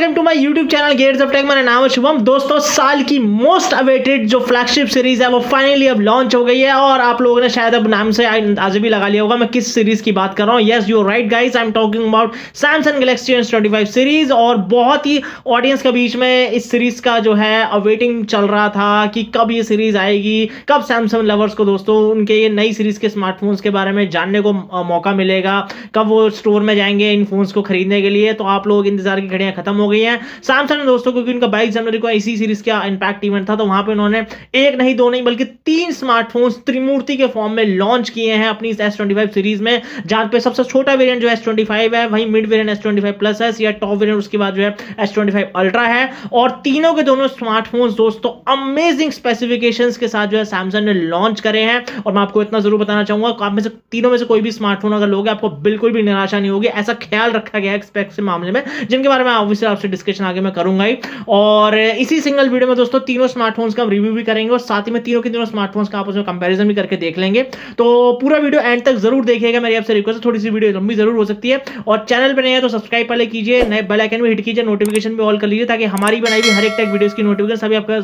Welcome to my YouTube channel Gates of Tech. मेरा नाम है शुभम। दोस्तों, साल की मोस्ट अवेटेड जो फ्लैगशिप सीरीज है वो फाइनली अब लॉन्च हो गई है और आप लोगों ने शायद अब नाम से आज भी लगा लिया होगा मैं किस सीरीज की बात कर रहा हूं। Yes, you right guys, I am talking about Samsung Galaxy S25 series. और बहुत ही ऑडियंस के बीच में इस सीरीज का जो है अवेटिंग चल रहा था कि कब ये सीरीज आएगी, कब सैमसंग लवर्स को दोस्तों उनके ये नई सीरीज के स्मार्टफोन्स के बारे में जानने को मौका मिलेगा, कब वो स्टोर में जाएंगे इन फोन्स को खरीदने के लिए। तो आप लोग इंतजार की घड़ियां खत्म हो गई हैं। सैमसंग ने दोस्तों, क्योंकि उनका 22 जनवरी को इसी सीरीज का इंपैक्ट इवेंट था, तो वहां पे उन्होंने एक नहीं दो नहीं बल्कि 3 स्मार्टफोन्स त्रिमूर्ति के फॉर्म में लॉन्च किए हैं अपनी इस S25 सीरीज में। जहां पे सबसे छोटा वेरिएंट जो S25 है, वहीं मिड वेरिएंट S25 प्लस है, या टॉप वेरिएंट उसके बाद जो है S25 अल्ट्रा है। और तीनों के दोनों स्मार्टफोन्स दोस्तों अमेजिंग स्पेसिफिकेशंस के साथ जो है सैमसंग ने लॉन्च करे हैं। और मैं आपको इतना जरूर बताना चाहूंगा, आप में से तीनों में से कोई भी स्मार्टफोन अगर लोगे आपको बिल्कुल भी निराशा नहीं होगी। ऐसा ख्याल रखा गया है स्पेक्स के मामले में, जिनके बारे में ऑब्वियसली आपसे डिस्कशन आगे मैं करूंगा ही। और इसी सिंगल वीडियो में दोस्तों तीनों स्मार्टफोन्स का हम रिव्यू भी करेंगे और साथ ही में तीनों के तीनों स्मार्टफोन्स का आपस में कंपैरिजन भी करके देख लेंगे। तो पूरा वीडियो एंड तक जरूर देखिएगा। मेरी आपसे रिक्वेस्ट है, थोड़ी सी वीडियो लंबी जरूर हो सकती है। और चैनल पर नहीं है तो सब्सक्राइब पहले कीजिए, नए बेल आइकन भी हिट कीजिए, नोटिफिकेशन भी ऑल कर लीजिए, ताकि हमारी बनाई हुई हर एक टेक वीडियोस की नोटिफिकेशन सभी आपका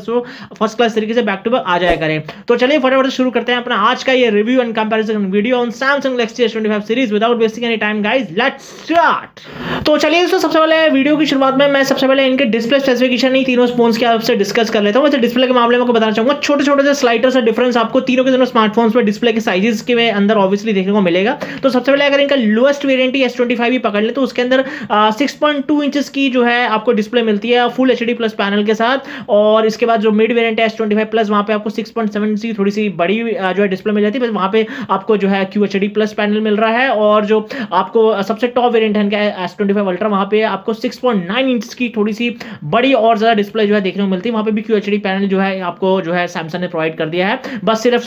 फर्स्ट क्लास तरीके से बैक टू बैक आ जाया करें। तो चलिए फटाफट से शुरू करते हैं अपना आज का ये review and comparison video on Samsung Galaxy S25 series without wasting any time guys, let's start. तो चलिए दोस्तों, सबसे पहले वीडियो की शुरुआत में मैं सबसे पहले इनके डिस्प्ले स्पेसिफिकेशन ही तीनों फोन्स के आपसे डिस्कस कर लेता हूं। वैसे डिस्प्ले के मामले में आपको बताना चाहूंगा, छोटे छोटे से स्लाइडर से डिफरेंस आपको तीनों के दोनों स्मार्टफोन्स में डिस्प्ले के साइजेस के अंदर ऑब्वियसली देखने को मिलेगा। तो सबसे पहले अगर इनका लोएस्ट वेरिएंट ही S25 भी पकड़ ले तो उसके अंदर 6.2 इंचेस की जो है आपको डिस्प्ले मिलती है फुल HD प्लस पैनल के साथ। और इसके बाद जो मिड वेरिएंट है S25 प्लस, वहां पे आपको 6.7 की थोड़ी सी बड़ी जो है डिस्प्ले मिल जाती है, बस वहां पे आपको जो है QHD प्लस पैनल मिल रहा है। और जो आपको सबसे टॉप वेरिएंट है इनका S25 अल्ट्रा, वहां पे आपको 6.9 इंच की थोड़ी सी बड़ी और ज्यादा डिस्प्ले जो है देखने को मिलती है। वहां पे भी QHD पैनल जो है आपको जो है सैमसंग ने प्रोवाइड कर दिया है। बस सिर्फ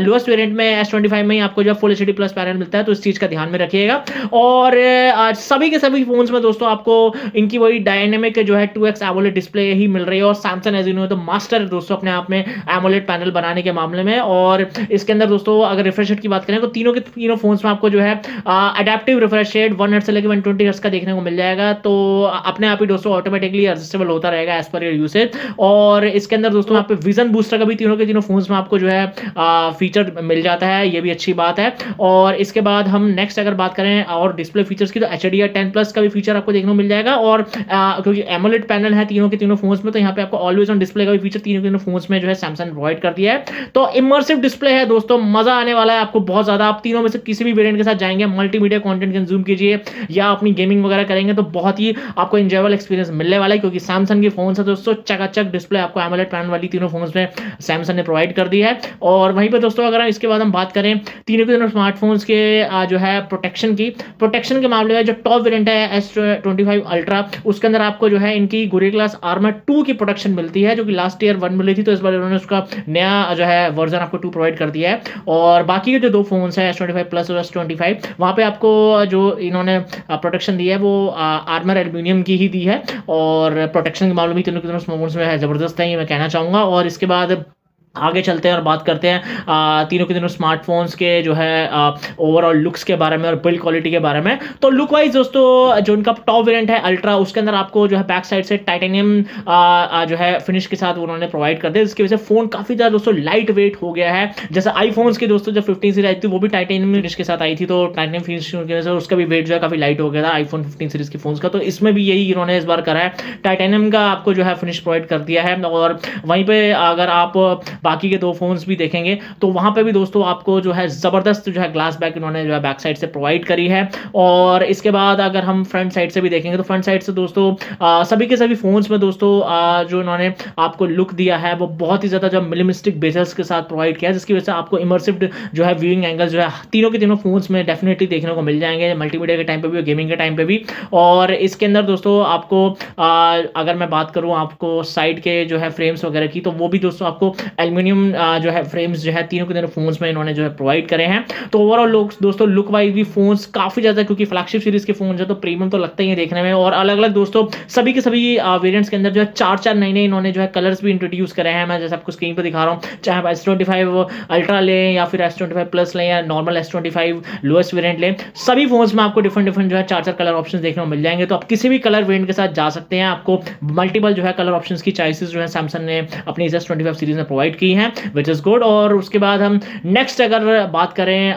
लोएस्ट वेरिएंट में S25 में ही आपको जो फुल HD प्लस पैनल मिलता है, तो इस चीज का ध्यान में रखिएगा। और सभी के सभी फोन्स में दोस्तों आपको इनकी वही डायनेमिक जो है 2x एमोलेड डिस्प्ले ही मिल रही है। और सैमसंग एज यू नो तो मास्टर है दोस्तों अपने आप में एमोलेड पैनल बनाने के मामले में। और इसके अंदर दोस्तों अगर रिफ्रेश रेट की बात करें तो तीनों के तीनों फोन्स में आपको जो है अडेप्टिव रिफ्रेश रेट 1 हर्ट्ज से लेकर 120 हर्ट्ज का देखने को मिल जाएगा। तो अपने आप ही दोस्तों ऑटोमेटिकली एडजस्टेबल होता रहेगा एज पर योर यूसेज। और इसके अंदर दोस्तों यहाँ पे विजन बूस्टर का भी तीनों के तीनों फोन्स में आपको जो है फीचर मिल जाता है, ये भी अच्छी बात है। और इसके बाद हम नेक्स्ट अगर बात करें और डिस्प्ले फीचर्स की, तो HDR10 प्लस का भी फीचर आपको देखने को मिल जाएगा। और क्योंकि एमोलेड पैनल है तीनों के तीनों फोन्स में, तो यहाँ पे आपको ऑलवेज ऑन डिस्प्ले का भी फीचर तीनों के तीनों फोन्स में जो है सैमसंग प्रोवाइड कर दिया है। तो इमर्सिव डिस्प्ले है दोस्तों, मजा आने वाला है आपको बहुत ज्यादा। आप तीनों में से किसी भी वेरिएंट के साथ जाएंगे, मल्टीमीडिया कंटेंट कंज्यूम कीजिए या अपनी गेमिंग वगैरह करेंगे, तो बहुत ही आपको एंजॉयबल एक्सपीरियंस मिलने वाला है। क्योंकि सैमसंग के फोन है दोस्तों, चकाचक डिस्प्ले आपको एमोलेड पैनल वाली तीनों फोन्स में सैमसंग ने प्रोवाइड कर दी है। और वहीं पे दोस्तों अगर इसके बाद हम बात करें तीनों के तीनों स्मार्टफोन्स के जो है प्रोटेक्शन के मामले में, जो टॉप वेरिएंट है S25 अल्ट्रा, उसके अंदर आपको जो है इनकी गोरिल्ला ग्लास आर्मर 2 की प्रोटेक्शन मिलती है, जो कि लास्ट ईयर 1 मिली थी। तो इस बार उन्होंने उसका नया जो है वर्जन आपको 2 प्रोवाइड कर दिया है। और बाकी के जो दो फोन्स है S25 प्लस और S25, वहां पे आपको जो इन्होंने प्रोटेक्शन दी है वो आर्मर एल्यूमिनियम की ही दी है। और प्रोटेक्शन के मामले में तीनों के तीनों स्मार्टफोन्स में है जबरदस्त है, ये मैं कहना चाहूंगा। और इसके बाद आगे चलते हैं और बात करते हैं तीनों के तीनों स्मार्टफोन्स के जो है ओवरऑल लुक्स के बारे में और बिल्ड क्वालिटी के बारे में। तो लुक वाइज दोस्तों, जो उनका टॉप वेरिएंट है अल्ट्रा, उसके अंदर आपको जो है बैक साइड से टाइटेनियम जो है फिनिश के साथ उन्होंने प्रोवाइड कर दिया, जिसकी वजह से फोन काफी ज्यादा दोस्तों लाइट वेट हो गया है। जैसे आईफोन्स की दोस्तों जब 15 सीरीज आई थी वो भी टाइटेनियम फिनिश के साथ आई थी, तो टाइटेनियम फिनिश की वजह से उसका भी वेट जो है काफी लाइट हो गया था आईफोन 15 सीरीज के फोन्स का। तो इसमें भी यही इन्होंने इस बार करा है, टाइटेनियम का आपको जो है फिनिश प्रोवाइड कर दिया है। और वहीं पे अगर आप बाकी के दो फोन्स भी देखेंगे तो वहां पे भी दोस्तों आपको जो है जबरदस्त जो है ग्लास बैक इन्होंने जो है बैक साइड से प्रोवाइड करी है। और इसके बाद अगर हम फ्रंट साइड से भी देखेंगे तो फ्रंट साइड से दोस्तों सभी के सभी फोन्स में दोस्तों जो इन्होंने आपको लुक दिया है वो बहुत ही ज्यादा जो मिनिमलिस्टिक बेजल्स के साथ प्रोवाइड किया है, जिसकी वजह से आपको इमर्सिव जो है व्यूइंग एंगल जो है तीनों के तीनों फोन्स में डेफिनेटली देखने को मिल जाएंगे, मल्टीमीडिया के टाइम पे भी और गेमिंग के टाइम पे भी। और इसके अंदर दोस्तों आपको अगर मैं बात करूं आपको साइड के जो है फ्रेम्स वगैरह की, तो वो भी दोस्तों आपको एल्यूमिनियम जो है फ्रेम्स जो है तीनों के तीनों फोन्स में इन्होंने जो है प्रोवाइड करे हैं। तो ओवरऑल लोग दोस्तों लुक वाइज भी फोन्स काफी ज्यादा, क्योंकि फ्लैगशिप सीरीज के फोन है तो प्रीमियम तो लगता ही है देखने में। और अलग अलग दोस्तों सभी के सभी वेरिएंट्स के अंदर जो है चार नए इन्होंने जो है कलर्स भी इंट्रोड्यूस करे हैं। मैं जैसे आपको स्क्रीन पर दिखा रहा हूँ, चाहे आप S25 अल्ट्रा लें या फिर S25 प्लस लें या नॉर्मल S25 लोएस्ट वेरिएंट लें, सभी फोन्स में आपको डिफरेंट जो है चार कलर ऑप्शन देखने को मिल जाएंगे। तो आप किसी भी कलर वेरिएंट के साथ जा सकते हैं। आपको मल्टीपल जो है कलर ऑप्शंस की चॉइसेस जो है सैमसंग ने अपनी S25 सीरीज में प्रोवाइड की हैं, विच इज गुड। और उसके बाद हम नेक्स्ट अगर बात करें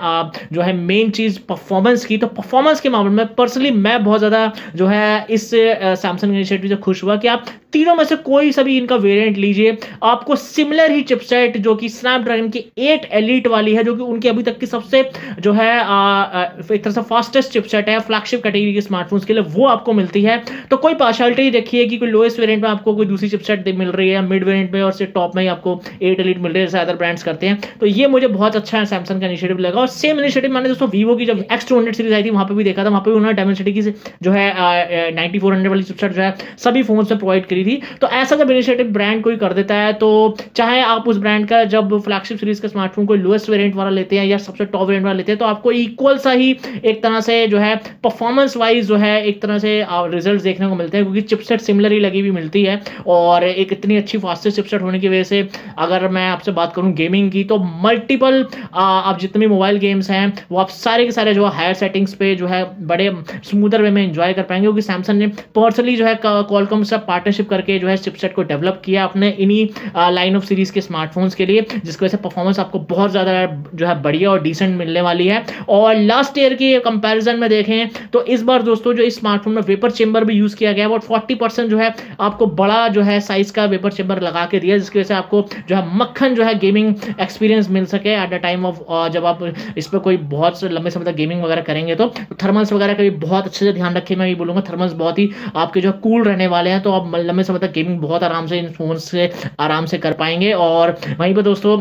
जो है मेन चीज परफॉर्मेंस की, तो परफॉर्मेंस के मामले में पर्सनली मैं बहुत ज्यादा जो है इस सैमसंग इनिशिएटिव से खुश हुआ कि आप तीनों में से कोई सा भी इनका वेरिएंट लीजिए, आपको सिमिलर ही चिपसेट जो कि स्नैपड्रैगन की 8 एलीट वाली है, जो कि उनकी अभी तक की सबसे जो है एक तरह से फास्टेस्ट चिपसेट है फ्लैगशिप कैटेगरी के स्मार्टफोन्स के लिए, वो आपको मिलती है। तो कोई पार्शियलिटी देखिए कि कोई लोएस्ट वेरिएंट में आपको कोई दूसरी चिपसेट मिल रही है या मिड वेरिएंट में और सिर्फ टॉप में ही आपको 8 एलीट मिल रही है, जैसे अदर ब्रांड्स करते हैं। तो ये मुझे बहुत अच्छा है सैमसंग का इनिशिएटिव लगा। और सेम इनिशिएटिव मैंने दोस्तों वीवो की जब X200 सीरीज आई थी वहां पे भी देखा था, वहां पे उन्होंने डायमेंसिटी की जो है 9400 वाली चिपसेट जो है सभी फोन्स में प्रोवाइड करी थी। तो ऐसा जब इनिशिएटिव ब्रांड कोई कर देता है, तो चाहे आप उस ब्रांड का जब फ्लैगशिप सीरीज का स्मार्टफोन कोई लोएस्ट वेरिएंट वाला लेते हैं या सबसे टॉप वेरिएंट वाला लेते हैं, तो आपको इक्वल सा ही एक तरह से जो है परफॉर्मेंस वाइज जो है एक तरह से रिजल्ट देखने को मिलते हैं, क्योंकि चिपसेट सिमिलर ही लगी हुई मिलती है। और एक इतनी अच्छी फास्टेस्ट चिपसेट होने की वजह से अगर मैं आपसे बात करूं गेमिंग की, तो मल्टीपल आप जितने भी मोबाइल गेम्स हैं वो आप सारे के सारे जो हायर सेटिंग्स पे जो है बड़े स्मूदर वे में एंजॉय कर पाएंगे, क्योंकि सैमसंग ने पर्सनली जो है कॉलकॉम से पार्टनरशिप करके जो है चिपसेट को डेवलप किया अपने इन्हीं लाइन ऑफ सीरीज के स्मार्टफोन्स के लिए, जिसकी वजह से परफॉर्मेंस आपको बहुत ज्यादा जो है बढ़िया और डिसेंट मिलने वाली है। और लास्ट ईयर की कंपैरिजन में देखें तो इस बार दोस्तों जो इस स्मार्टफोन में वेपर चेंबर भी यूज किया गया है, वो 40% जो है आपको बड़ा जो है साइज का वेपर चेंबर लगा के दिया, जिसकी वजह से आपको जो है मक्खन जो है गेमिंग एक्सपीरियंस मिल सके एट द टाइम ऑफ जब आप इस पर कोई बहुत लंबे समय तक गेमिंग वगैरह करेंगे। तो थर्मल्स वगैरह का भी बहुत अच्छे से ध्यान रखें। मैं ये बोलूंगा थर्मल्स बहुत ही आपके जो कूल रहने वाले हैं, तो आप लंबे समय तक गेमिंग बहुत आराम से इन फोन से आराम से कर पाएंगे। और वहीं पर दोस्तों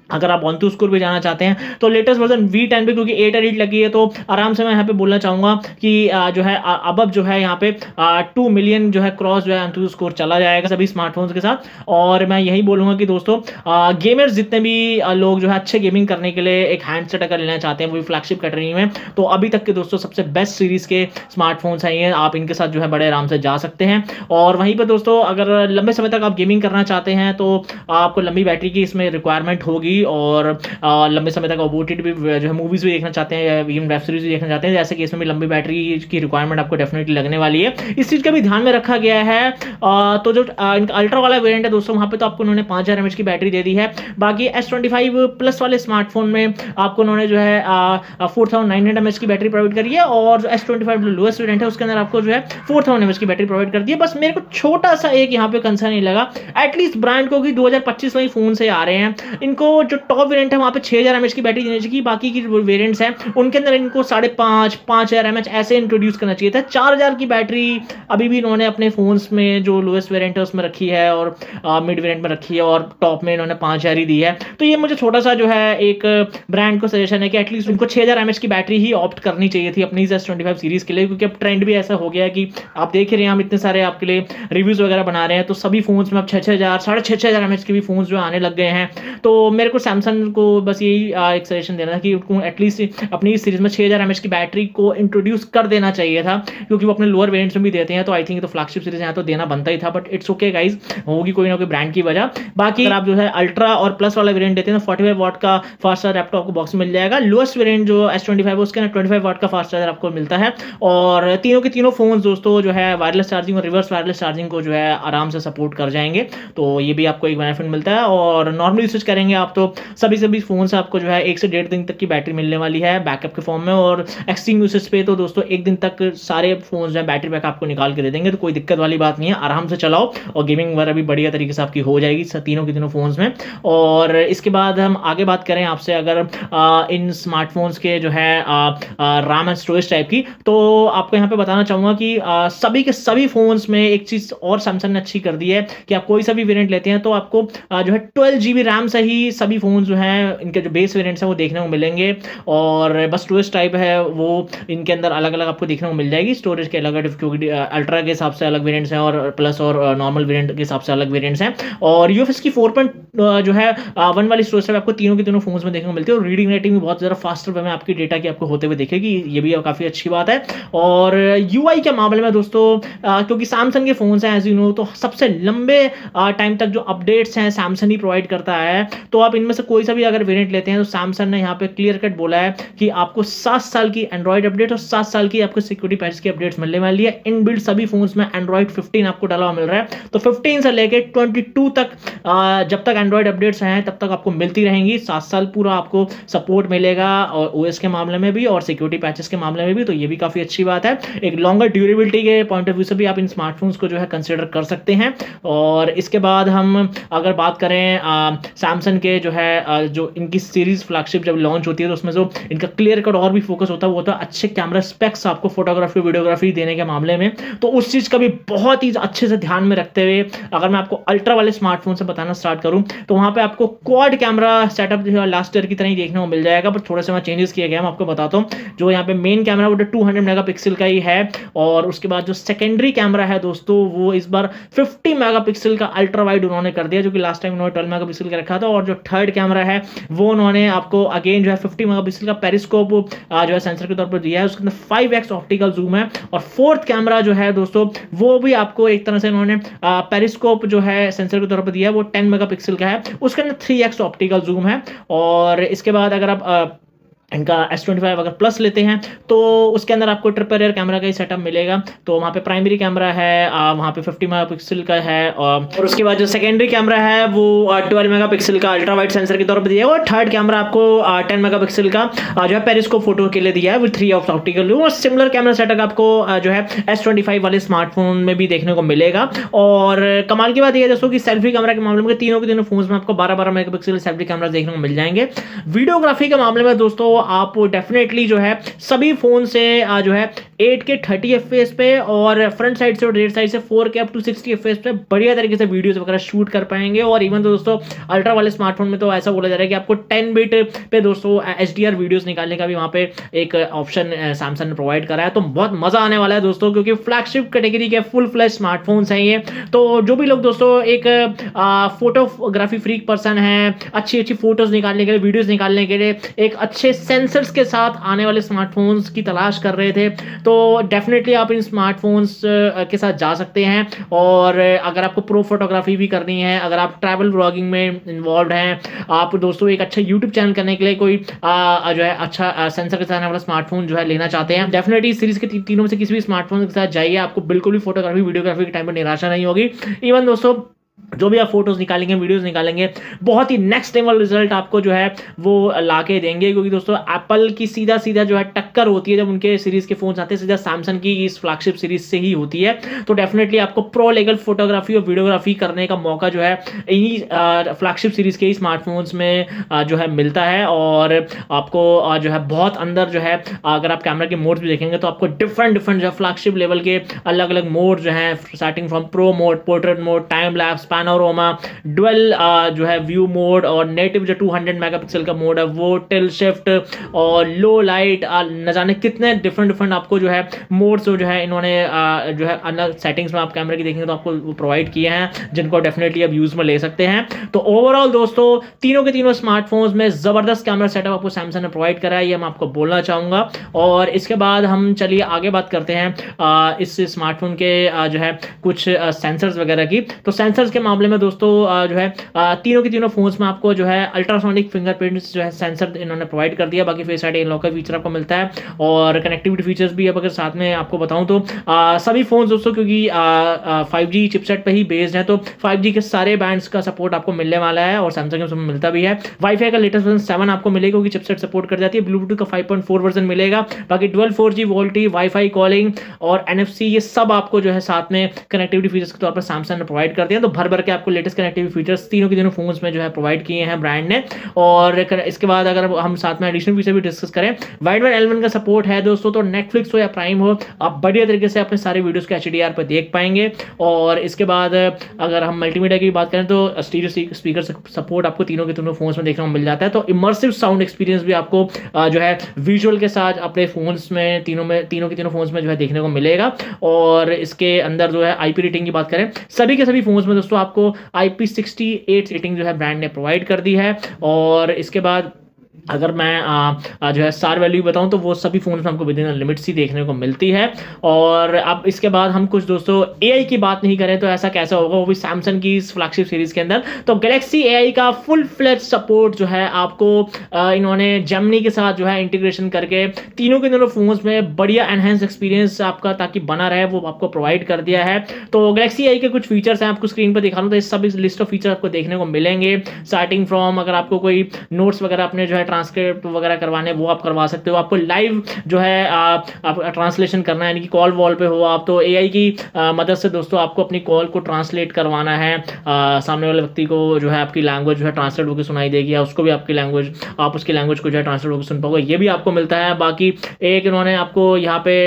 अगर आप ऑन टू स्कोर भी जाना चाहते हैं तो लेटेस्ट वर्जन V10 पे क्योंकि 8 एलीट लगी है, तो आराम से मैं यहाँ पे बोलना चाहूंगा कि जो है अब जो है यहाँ पे 2 मिलियन जो है क्रॉस जो है ऑन टू स्कोर चला जाएगा सभी स्मार्टफोन्स के साथ। और मैं यही बोलूंगा कि दोस्तों गेमर्स जितने भी लोग जो है अच्छे गेमिंग करने के लिए एक हैंडसेट अगर लेना चाहते हैं वो भी फ्लैगशिप कैटेगरी में, तो अभी तक के दोस्तों सबसे बेस्ट सीरीज के स्मार्टफोन्स हैं ये, आप इनके साथ जो है बड़े आराम से जा सकते हैं। और वहीं पर दोस्तों अगर लंबे समय तक आप गेमिंग करना चाहते हैं तो आपको लंबी बैटरी की इसमें रिक्वायरमेंट होगी, और लंबे समय तक OTT भी जो है मूवीज भी देखना चाहते हैं या इवन वेब सीरीज भी देखना चाहते हैं, जैसे कि इसमें भी लंबी बैटरी की रिक्वायरमेंट आपको डेफिनेटली लगने वाली है। इस चीज का भी ध्यान में रखा गया है। तो जो इनका अल्ट्रा वाला वेरिएंट है दोस्तों, वहां पे तो आपको उन्होंने 5000 mAh की बैटरी दे दी है। बाकी S25 प्लस वाले स्मार्टफोन में आपको उन्होंने जो है 4900 mAh की बैटरी प्रोवाइड करी है, और S25 लोएस्ट वेरिएंट है उसके अंदर आपको जो है 4000 mAh की बैटरी प्रोवाइड कर दी है। बस मेरे को छोटा सा एक यहाँ पे कंसर्न नहीं लगा, एटलीस्ट ब्रांड को कि 2025 में ही फोन से आ रहे हैं, इनको जो टॉप वेरिएंट है वहां पे 6000 mAh की बैटरी देनी चाहिए। बाकी की वेरिएंट्स हैं उनके अंदर इनको 5.5 5000 mAh ऐसे इंट्रोड्यूस करना चाहिए था। 4000 की बैटरी अभी भी इन्होंने अपने फोन्स में जो लोएस्ट वेरिएंट है उसमें रखी है और मिड वेरिएंट में रखी है, और टॉप में इन्होंने 5000 ही दी है। तो ये मुझे छोटा सा जो है एक ब्रांड को सजेशन है कि एटलीस्ट उनको 6000 mAh की बैटरी ही ऑप्ट करनी चाहिए थी अपनी S25 सीरीज के लिए, क्योंकि अब ट्रेंड भी ऐसा हो गया है कि आप देख रहे हैं हम इतने सारे आपके लिए रिव्यूज वगैरह बना रहे हैं, तो सभी फोन्स में अब 6000 6500 mAh के भी फोन्स जो आने लग गए हैं। तो मेरे को सैमसंग को बस यही एक सजेशन देना था कि उनको एटलीस्ट अपनी इस सीरीज में 6000 mAh की बैटरी को इंट्रोड्यूस कर देना चाहिए था, क्योंकि वो अपने लोअर वेरिएंट्स में भी देते हैं। तो आई थिंक तो फ्लैगशिप सीरीज यहाँ तो देना बनता ही था, बट इट्स ओके गाइज, होगी कोई ना कोई ब्रांड की वजह। बाकी अगर आप जो है अल्ट्रा और प्लस वाला वेरिएंट देते हैं तो 45 वाट का फास्ट चार्जर आपको आपको बॉक्स में मिल जाएगा। लोएस्ट वेरिएंट जो S25 है उसके अंदर 25 वाट का फास्ट चार्जर आपको मिलता है। और तीनों के तीनों फोन दोस्तों जो है वायरलेस चार्जिंग और रिवर्स वायरलेस चार्जिंग को जो है आराम से सपोर्ट कर जाएंगे, तो ये भी आपको एक बेनिफिट मिलता है। और नॉर्मल यूसेज करेंगे आप तो सभी फोन से आपको जो है 1 से 1.5 दिन तक की बैटरी मिलने वाली है बैकअप के फॉर्म में। और एक्सट्रीम यूसेज पे तो दोस्तों 1 दिन तक सारे फोन जो है बैटरी बैकअप आपको निकाल के दे देंगे, तो कोई दिक्कत वाली बात नहीं है, आराम से चलाओ और गेमिंग वगैरह भी बढ़िया तरीके से आपकी हो जाएगी तीनों के तीनों फोन्स में। और इसके बाद हम आगे बात करें आपसे अगर इन स्मार्टफोन्स के जो है रैम एंड स्टोरेज टाइप की, तो आपको यहाँ पे बताना चाहूंगा कि सभी के सभी फोन्स में एक चीज और सैमसंग ने अच्छी कर दी है कि आप कोई सा भी वेरिएंट लेते हैं तो आपको जो है 12 GB रैम से ही सभी फोन जो हैं इनके जो बेस वेरिएंट्स हैं वो देखने को मिलेंगे, और बस स्टोरेज टाइप है वो इनके अंदर अलग अलग आपको देखने को मिल जाएगी। स्टोरेज के अलग क्योंकि अल्ट्रा के हिसाब से अलग वेरिएंट्स हैं और प्लस और नॉर्मल वेरिएंट के हिसाब से अलग वेरिएंट्स हैं। और यूएफएस की 4 जो है 1 वाली स्टोरेज आपको तीनों के तीनों फोन्स में देखने को मिलती है, और रीडिंग रेटिंग भी बहुत ज़्यादा फास्टर वे में आपकी डेटा की आपको होते हुए दिखेगी, ये भी काफ़ी अच्छी बात है। और यूआई के मामले में दोस्तों क्योंकि सैमसंग के फोन्स हैं एज यू नो, तो सबसे लंबे टाइम तक जो अपडेट्स हैं सैमसंग ही प्रोवाइड करता है। तो आप इनमें से कोई सा भी अगर वेरिएंट लेते हैं तो सैमसंग ने यहाँ पे क्लियर कट बोला है कि आपको 7 साल की एंड्रॉइड अपडेट और 7 साल की आपको सिक्योरिटी पैच की अपडेट्स मिलने वाली है। इनबिल्ट सभी फोन्स में एंड्रॉइड 15 आपको डाला हुआ मिल रहा है, तो 15 से लेके 22 तक जब तक एंड्रॉइड अपडेट्स हैं तब तक आपको मिलती रहेंगी। 7 साल पूरा आपको सपोर्ट मिलेगा, और ओएस के मामले में भी और सिक्योरिटी पैचेस के मामले में भी, तो ये भी काफी अच्छी बात है। एक लॉन्गर ड्यूरेबिलिटी के पॉइंट ऑफ व्यू से भी आप इन स्मार्टफोन्स को जो है कंसिडर कर सकते हैं। और इसके बाद हम अगर बात करें सैमसंग के जो है जो इनकी सीरीज फ्लैगशिप जब लॉन्च होती है तो उसमें जो इनका क्लियर कट और भी फोकस होता है वो होता है अच्छे कैमरा स्पेक्स आपको फोटोग्राफी वीडियोग्राफी देने के मामले में। तो उस चीज का भी बहुत ही अच्छे से ध्यान में रखते हुए अगर मैं आपको अल्ट्रा वाले स्मार्टफोन से बताना स्टार्ट करूं तो वहां पे आपको quad camera setup last year की तरह ही देखने को मिल जाएगा, पर थोड़े से चेंजेस किए गए हैं। मैं आपको बताता हूं, जो यहाँ पे मेन कैमरा वो 200 मेगापिक्सल का ही है, और उसके बाद जो सेकेंडरी कैमरा है दोस्तों वो इस बार 50 मेगापिक्सल का अल्ट्रा वाइड उन्होंने कर दिया, जो कि लास्ट टाइम उन्होंने 12 मेगापिक्सल का रखा था। और जो थर्ड कैमरा है वो उन्होंने आपको अगेन जो है 50 मेगापिक्सल का पेरिस्कोप जो है सेंसर के तौर पर दिया है, उसके अंदर 5x ऑप्टिकल जूम है। और फोर्थ कैमरा जो है दोस्तों वो भी आपको एक तरह से उन्होंने पेरिस्कोप जो है सेंसर के तौर पर दिया है, वो 10 मेगापिक्सल का है, उसके अंदर 3x ऑप्टिकल जूम है। और इसके बाद अगर आप इनका S25 अगर प्लस लेते हैं तो उसके अंदर आपको ट्रिपल रियर कैमरा का ही सेटअप मिलेगा। तो वहाँ पे प्राइमरी कैमरा है वहाँ पे 50 मेगापिक्सल का है, और उसके बाद जो सेकेंडरी कैमरा है वो 12 मेगापिक्सल का अल्ट्रा वाइड सेंसर के तौर पर दिया है, और थर्ड कैमरा आपको 10 मेगापिक्सल का जो है पेरिस्कोप फोटो के लिए दिया है विद 3 ऑप्टिकल जूम। और सिमिलर कैमरा सेटअप आपको जो है S25 वाले स्मार्टफोन में भी देखने को मिलेगा। और कमाल की बात यह है दोस्तों कि सेल्फी कैमरा के मामले में तीनों के तीनों फोन में आपको 12-12 मेगापिक्सल सेल्फी कैमरा देखने को मिल जाएंगे। वीडियोग्राफी के मामले में दोस्तों आप डेफिनेटली जो है सभी फोन से जो है 8K 30 FPS पे और फ्रंट साइड से और रेयर साइड से 4K अप टू 60 FPS पे बढ़िया तरीके से वीडियोस वगैरह शूट कर पाएंगे। और इवन तो दोस्तों अल्ट्रा वाले स्मार्टफोन में तो ऐसा बोला जा रहा है कि आपको 10 बिट पे दोस्तों HDR वीडियोस निकालने का भी वहां पे एक ऑप्शन सैमसंग ने प्रोवाइड करा है। तो बहुत मजा आने वाला है दोस्तों, क्योंकि फ्लैगशिप कैटेगरी के फुल फ्लैश स्मार्टफोन्स हैं ये। तो जो भी लोग दोस्तों एक फोटोग्राफी फ्रीक पर्सन है, अच्छी अच्छी फोटोज निकालने के लिए वीडियोज निकालने के लिए एक अच्छे सेंसर्स के साथ आने वाले स्मार्टफोन्स की तलाश कर रहे थे, तो डेफिनेटली आप इन स्मार्टफोन्स के साथ जा सकते हैं। और अगर आपको प्रो फोटोग्राफी भी करनी है, अगर आप ट्रैवल व्लॉगिंग में इन्वॉल्व हैं, आप दोस्तों एक अच्छा यूट्यूब चैनल करने के लिए कोई जो है अच्छा सेंसर के साथ आने वाला स्मार्टफोन जो है लेना चाहते हैं, डेफिनेटली इस सीरीज के तीनों में से किसी भी स्मार्टफोन के साथ जाइए, आपको बिल्कुल भी फोटोग्राफी वीडियोग्राफी के टाइम पर निराशा नहीं होगी। इवन दोस्तों जो भी आप फोटोज निकालेंगे वीडियोस निकालेंगे बहुत ही नेक्स्ट लेवल रिजल्ट आपको जो है वो लाके देंगे, क्योंकि दोस्तों एप्पल की सीधा जो है टक्कर होती है जब उनके सीरीज के फोन आते हैं, सीधा सैमसंग की इस फ्लैगशिप सीरीज से ही होती है। तो डेफिनेटली आपको प्रो लेवल फोटोग्राफी और वीडियोग्राफी करने का मौका जो है इन्हीं फ्लैगशिप सीरीज के ही स्मार्टफोन्स में जो है मिलता है। और आपको जो है बहुत अंदर जो है अगर आप कैमरा के मोड्स भी देखेंगे तो आपको डिफरेंट जो है फ्लैगशिप लेवल के अलग अलग मोड जो है, starting from pro mode, portrait mode, time lapse, panorama, dual जो है व्यू मोड, और नेटिव जो 200 मेगापिक्सल का मोड है वो, टिल शिफ्ट और लो लाइट, न जाने कितने डिफरेंट आपको जो है मोड्स जो है इन्होंने जो है अलग सेटिंग्स में आप कैमरे की देखेंगे तो आपको वो प्रोवाइड किए हैं, जिनको डेफिनेटली आप यूज में ले सकते हैं। तो ओवरऑल दोस्तों तीनों के तीनों स्मार्टफोन्स में जबरदस्त कैमरा सेटअप आपको सैमसंग ने प्रोवाइड करा है, ये मैं आपको बोलना चाहूंगा। और इसके बाद हम चलिए आगे बात करते हैं इस स्मार्टफोन के जो है कुछ सेंसर्स वगैरह की। तो सेंसर्स के मामले में दोस्तों जो है तीनों के तीनों फोन्स में आपको जो है अल्ट्रासोनिक फिंगरप्रिंट्स जो है सेंसर इन्होंने प्रोवाइड कर दिया, बाकी फेस आईडी अनलॉक का फीचर आपको मिलता है, और कनेक्टिविटी फीचर्स भी अब अगर साथ में आपको बताऊं तो सभी फोन्स दोस्तों क्योंकि 5G चिपसेट पे ही बेस्ड है, तो 5G के सारे बैंड्स का सपोर्ट आपको मिलने वाला है, और सैमसंग के मिलता भी है। वाईफाई का लेटेस्ट वर्जन 7 आपको मिलेगा क्योंकि चिपसेट सपोर्ट कर जाती है। ब्लूटूथ का 5.4 वर्जन मिलेगा, बाकी dual 4G VoLTE, wifi calling और NFC ये सब आपको जो है साथ में कनेक्टिविटी फीचर्स के तौर पर सैमसंग ने प्रोवाइड कर दिया। तो भर भर के आपको लेटेस्ट कनेक्टिविटी फीचर्स तीनों के तीनों फोन्स में जो है प्रोवाइड किए हैं ब्रांड ने। और इसके बाद अगर हम साथ में एडिशनल फीचर भी डिस्कस करें, वाइड 11 का सपोर्ट है दोस्तों, तो नेटफ्लिक्स हो या प्राइम हो, आप बढ़िया तरीके से अपने सारे वीडियोस को HDR पर देख पाएंगे। और इसके बाद अगर हम मल्टीमीडिया की बात करें तो स्टीरियो स्पीकर सपोर्ट आपको तीनों के तीनों फोन्स में देखने को मिल जाता है। तो इमर्सिव साउंड एक्सपीरियंस भी आपको जो है विजुअल के साथ अपने फोन्स में तीनों के तीनों फोन्स में जो है देखने को मिलेगा। और इसके अंदर जो है IP रेटिंग की बात करें, सभी के सभी फोन्स में दोस्तों आपको IP68 रेटिंग जो है ब्रांड ने प्रोवाइड कर दी है। और इसके बाद अगर मैं जो है स्टार वैल्यू बताऊं तो वो सभी फोन में हमको विद इन लिमिट्स ही देखने को मिलती है। और अब इसके बाद हम कुछ दोस्तों AI की बात नहीं करें तो ऐसा कैसा होगा, वो भी सैमसंग की इस फ्लैगशिप सीरीज के अंदर। तो गैलेक्सी AI का फुल फ्लेज सपोर्ट जो है आपको इन्होंने जेमिनी के साथ जो है इंटीग्रेशन करके तीनों के तीनों फोन्स में बढ़िया एनहेंस एक्सपीरियंस आपका ताकि बना रहे वो आपको प्रोवाइड कर दिया है। तो गैलेक्सी AI के कुछ फीचर्स हैं, आपको स्क्रीन पर दिखा रहा हूं, तो इस सब लिस्ट ऑफ फीचर आपको देखने को मिलेंगे। स्टार्टिंग फ्रॉम अगर आपको कोई नोट्स वगैरह अपने जो है ट्रांसक्रिप्ट वगैरह करवाने वो आप करवा सकते हो। आपको लाइव जो है आप ट्रांसलेशन करना है, यानी कि कॉल वॉल पे हो आप, तो AI की मदद से दोस्तों आपको अपनी कॉल को ट्रांसलेट करवाना है। सामने वाले व्यक्ति को जो है आपकी लैंग्वेज जो है ट्रांसलेट होकर सुनाई देगी, या उसको भी आपकी लैंग्वेज, आप उसकी लैंग्वेज को जो है ट्रांसलेट होकर सुन पाओगे, ये भी आपको मिलता है। बाकी एक इन्होंने आपको यहाँ पे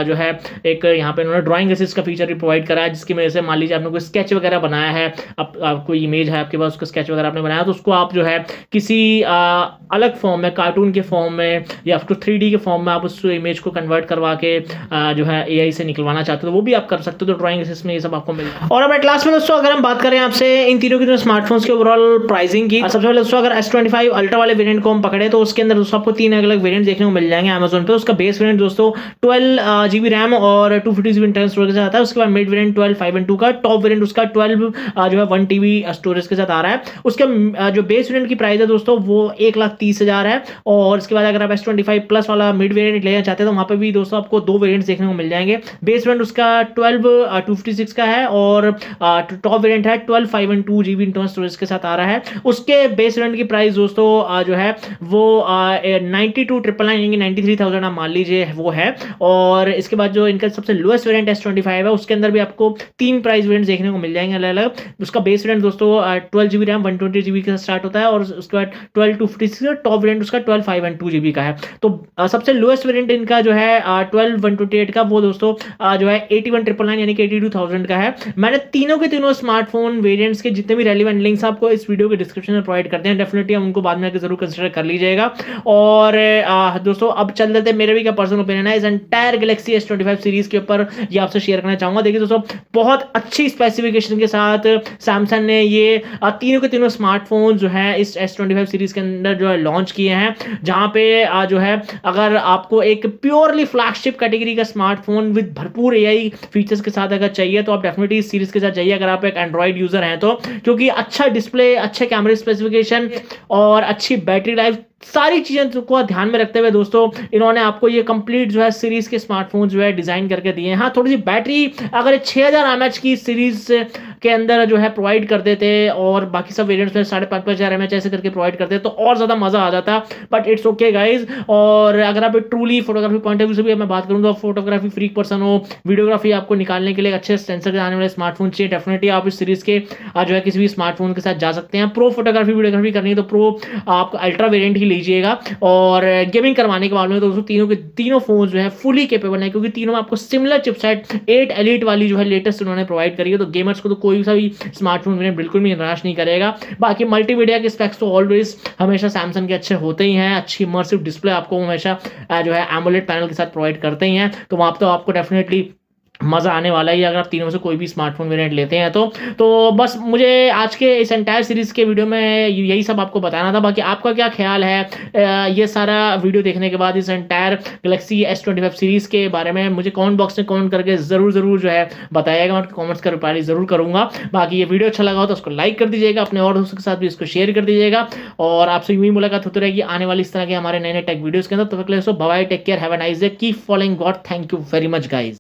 जो है एक यहाँ पे इन्होंने ड्राइंग असिस्ट का फीचर भी प्रोवाइड करा है, जिसकी वजह से मान लीजिए आपने कोई स्केच वगैरह बनाया है, कोई इमेज है आपके पास, उसका स्केच वगैरह आपने बनाया, तो उसको आप जो है किसी अलग फॉर्म में, कार्टून के फॉर्म में या फिर 3D के फॉर्म में आप उस इमेज को कन्वर्ट करवा के जो है AI से निकलवाना चाहते हो तो वो भी आप कर सकते हो। तो ड्राइंग असिस्ट में ये सब आपको मिलेगा। और अब एट लास्ट में दोस्तों अगर हम बात करें आपसे इन तीनों के स्मार्टफोन्स के ओवरऑल प्राइसिंग की, सबसे पहले दोस्तों अगर S25 अल्ट्रा वाले वेरिएंट को हम पकड़े तो उसके अंदर दोस्तों आपको 3 अलग वेरिएंट देखने को मिल जाएंगे Amazon पे। उसका बेस वेरिएंट दोस्तों 12GB रैम और 250GB इंटरनल स्टोरेज के साथ आता है। उसके बाद मिड वेरिएंट 12 512 का, टॉप वेरिएंट उसका 12 जो है 1TB स्टोरेज के साथ आ रहा है। उसका जो बेस वेरिएंट की प्राइस है दोस्तों वो 1,30,000 है। और इसके बाद अगर आप S25 प्लस वाला मिड वेरिएंट लेना चाहते हैं तो वहां पे भी दोस्तों आपको 2 वेरिएंट्स देखने को मिल जाएंगे। बेस वेरिएंट उसका 12 256 का है और टॉप वेरिएंट है 12 512GB इंटरनल स्टोरेज के साथ आ रहा है। उसके बेस वेरिएंट की प्राइस दोस्तों जो है वो 92,999 यानी 93,000 आप मान लीजिए वो है। और इसके बाद जो इनका सबसे लोएस्ट वेरिएंट S25 है उसके अंदर भी आपको 3 प्राइस वेरिएंट्स देखने को मिल जाएंगे अलग अलग। उसका बेस वेरिएंट दोस्तों 12GB रैम 120GB के साथ स्टार्ट होता है और उसके बाद 12 256 टॉप वेरिएंट उसका 12 512GB का है। तो सबसे लोएस्ट वेरिएंट इनका जो है 12 128 का वो दोस्तों जो है 81,999 यानी कि 82,000 का है। मैंने तीनों के तीनों स्मार्टफोन वेरिएंट्स के जितने भी रेलेवेंट लिंक्स आपको इस वीडियो के डिस्क्रिप्शन में प्रोवाइड करते हैं, डेफिनेटली हम उनको बाद में आकर जरूर कंसीडर कर लीजिएगा। और दोस्तों अब चल देते हैं मेरे भी क्या पर्सनल ओपिनियन है इस एंटायर गैलेक्सी S25 सीरीज के ऊपर, ये आपसे शेयर करना चाहूंगा। देखिए दोस्तों बहुत अच्छी स्पेसिफिकेशन के साथ सैमसंग ने ये तीनों के तीनों स्मार्टफोन जो है इस S25 सीरीज के अंदर जो है लॉन्च किए हैं, जहां पे जो है अगर आपको एक प्योरली फ्लैगशिप कैटेगरी का स्मार्टफोन विद भरपूर AI फीचर्स के साथ अगर चाहिए तो आप डेफिनेटली इस सीरीज के साथ जाइए अगर आप एक एंड्रॉइड यूजर हैं तो, क्योंकि अच्छा डिस्प्ले, अच्छे कैमरे स्पेसिफिकेशन और अच्छी बैटरी लाइफ, सारी चीजें को ध्यान में रखते हुए दोस्तों इन्होंने आपको ये कंप्लीट जो है सीरीज के स्मार्टफोन जो है डिजाइन करके दिए हैं। हाँ थोड़ी सी बैटरी अगर 6000 mAh की सीरीज के अंदर जो है प्रोवाइड कर देते और बाकी सब वेरिएंट्स में 5,500 mAh ऐसे करके प्रोवाइड करते तो और ज्यादा मजा आ जाता, बट इट्स ओके गाइज। और अगर आप truly photography point of view से भी मैं बात करूँ तो फोटोग्राफी फ्रीक पर्सन हो, वीडियोग्राफी आपको निकालने के लिए अच्छे सेंसर के आने वाले स्मार्टफोन चाहिए, डेफिनेटली आप इस सीरीज के जो है किसी भी स्मार्टफोन के साथ जा सकते हैं। प्रो फोटोग्राफी वीडियोग्राफी करनी है तो प्रो आपको अल्ट्रा वेरिएंट ही लीजिएगा। और गेमिंग करवाने के मामले में दोस्तों तीनों के तीनों फोन जो है फुली कैपेबल है, क्योंकि तीनों में आपको सिमिलर चिपसेट 8 एलीट वाली जो है लेटेस्ट उन्होंने प्रोवाइड करी है। तो गेमर्स को तो कोई सा भी स्मार्टफोन बिल्कुल भी निराश नहीं करेगा। बाकी मल्टीमीडिया के स्पेक्स तो ऑलवेज हमेशा सैमसंग के अच्छे होते ही हैं, अच्छी इमर्सिव डिस्प्ले आपको हमेशा जो है एमोलेड पैनल के साथ प्रोवाइड करते ही हैं, तो वहां पर तो आपको डेफिनेटली मज़ा आने वाला है अगर आप तीनों में से कोई भी स्मार्टफोन वेरिएंट लेते हैं तो बस मुझे आज के इस एंटायर सीरीज़ के वीडियो में यही सब आपको बताना था। बाकी आपका क्या ख्याल है ये सारा वीडियो देखने के बाद इस एंटायर गैलेक्सी S25 सीरीज़ के बारे में मुझे कमेंट बॉक्स में कमेंट करके ज़रूर जो है बताइएगा, मैं कमेंट्स का रिप्लाई ज़रूर करूँगा। बाकी ये वीडियो अच्छा लगा हो तो उसको लाइक कर दीजिएगा, अपने और दोस्तों के साथ भी इसको शेयर कर दीजिएगा और आपसे यूँ ही मुलाकात होती रहेगी आने वाली इस तरह के हमारे नए टेक वीडियोज़ के अंदर। तो bye, take care, have a nice day, keep following God, thank you very much guys.